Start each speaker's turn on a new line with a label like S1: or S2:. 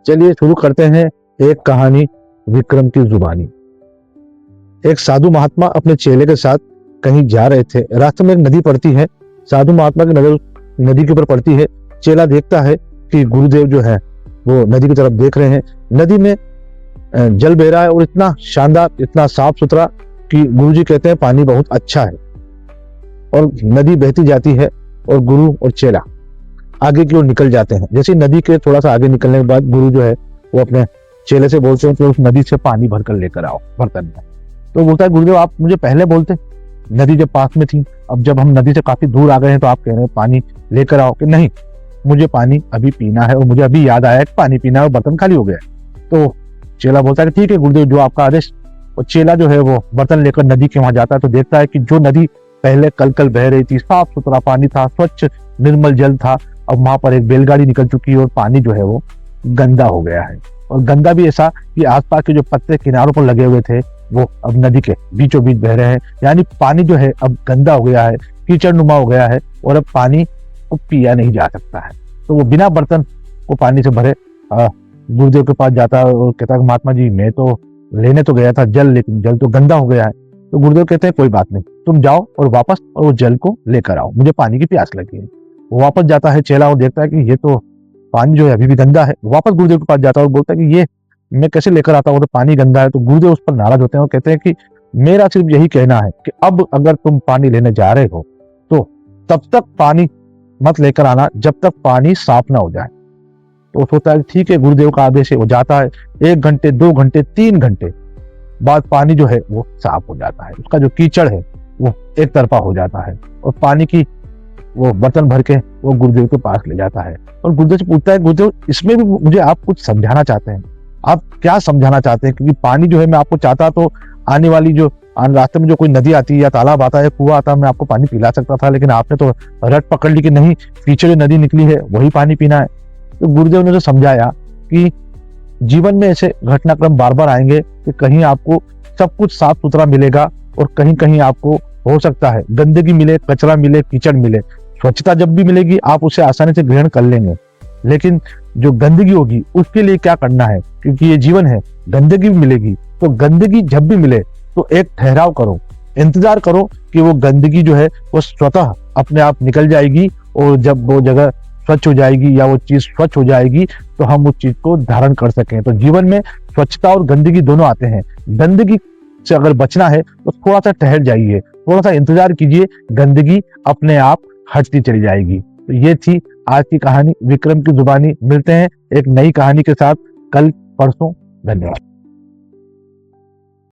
S1: चलिए शुरू करते हैं एक कहानी विक्रम की जुबानी। एक साधु महात्मा अपने चेले के साथ कहीं जा रहे थे। रास्ते में एक नदी पड़ती है। साधु महात्मा की नजर नदी के ऊपर पड़ती है। चेला देखता है कि गुरुदेव जो है वो नदी की तरफ देख रहे हैं। नदी में जल बह रहा है और इतना शानदार, इतना साफ सुथरा कि गुरुजी कहते हैं पानी बहुत अच्छा है। और नदी बहती जाती है और गुरु और चेला आगे की ओर निकल जाते हैं। जैसे नदी के थोड़ा सा आगे निकलने के बाद गुरु जो है वो अपने चेले से बोलते हैं कि उस नदी से पानी भरकर लेकर आओ बर्तन में। तो बोलता है गुरुदेव आप मुझे पहले बोलते, नदी जब पास में थी, अब जब हम नदी से काफी दूर आ गए हैं तो आप कह रहे हैं पानी लेकर आओ। कि नहीं, मुझे पानी अभी पीना है और मुझे अभी याद आया कि पानी पीना है और बर्तन खाली हो गया। तो चेला बोलता है ठीक है गुरुदेव, जो आपका आदेश। और चेला जो है वो बर्तन लेकर नदी के वहां जाता है तो देखता है कि जो नदी पहले कल कल बह रही थी, साफ सुथरा पानी था, स्वच्छ निर्मल जल था, अब वहां पर एक बैलगाड़ी निकल चुकी है और पानी जो है वो गंदा हो गया है। और गंदा भी ऐसा कि आसपास के जो पत्ते किनारों पर लगे हुए थे वो अब नदी के बीचों बीच बह रहे हैं। यानी पानी जो है अब गंदा हो गया है, कीचड़ नुमा हो गया है और अब पानी को पिया नहीं जा सकता है। तो वो बिना बर्तन को पानी से भरे गुरुदेव के पास जाता है और कहता है महात्मा जी मैं तो लेने तो गया था जल, लेकिन जल तो गंदा हो गया है। तो गुरुदेव कहते हैं कोई बात नहीं, तुम जाओ और वापस और वो जल को लेकर आओ, मुझे पानी की प्यास लगी है। वो वापस जाता है चेला और देखता है कि ये तो पानी जो है अभी भी गंदा है। वापस गुरुदेव के पास जाता है और बोलता है कि ये मैं कैसे लेकर आता हूँ, तो पानी गंदा है। तो गुरुदेव उस पर नाराज होते हैं और कहते हैं कि मेरा सिर्फ यही कहना है कि अब अगर तुम पानी लेने जा रहे हो तो तब तक पानी मत लेकर आना जब तक पानी साफ ना हो जाए। तो वो सोचता है ठीक है गुरुदेव का आदेश है। वो जाता है, 1 घंटे 2 घंटे 3 घंटे बाद पानी जो है वो साफ हो जाता है। उसका जो कीचड़ है वो एक तरफा हो जाता है और पानी की वो बर्तन भर के वो गुरुदेव के पास ले जाता है और गुरुदेव से पूछता है गुरुदेव इसमें भी मुझे आप कुछ समझाना चाहते हैं, आप क्या समझाना चाहते हैं? क्योंकि पानी जो है मैं आपको चाहता तो आने वाली जो रास्ते में जो कोई नदी आती है या तालाब आता है, कुआं आता है, मैं आपको पानी पिला सकता था, लेकिन आपने तो रट पकड़ ली कि नहीं, पीछे जो नदी निकली है वही पानी पीना है। तो गुरुदेव ने तो समझाया कि जीवन में ऐसे घटनाक्रम बार बार आएंगे कि कहीं आपको सब कुछ साफ सुथरा मिलेगा और कहीं कहीं आपको हो सकता है गंदगी मिले, कचरा मिले, कीचड़ मिले। स्वच्छता जब भी मिलेगी आप उसे आसानी से ग्रहण कर लेंगे, लेकिन जो गंदगी होगी उसके लिए क्या करना है, क्योंकि ये जीवन है, गंदगी भी मिलेगी। तो गंदगी जब भी मिले तो एक ठहराव करो, इंतजार करो कि वो गंदगी जो है वो स्वतः अपने आप निकल जाएगी और जब वो जगह स्वच्छ हो जाएगी या वो चीज स्वच्छ हो जाएगी तो हम उस चीज को धारण कर सकें। तो जीवन में स्वच्छता और गंदगी दोनों आते हैं। गंदगी से अगर बचना है तो थोड़ा सा ठहर जाइए, थोड़ा सा इंतजार कीजिए, गंदगी अपने आप हटती चली जाएगी। तो ये थी आज की कहानी विक्रम की जुबानी। मिलते हैं एक नई कहानी के साथ कल परसों। धन्यवाद।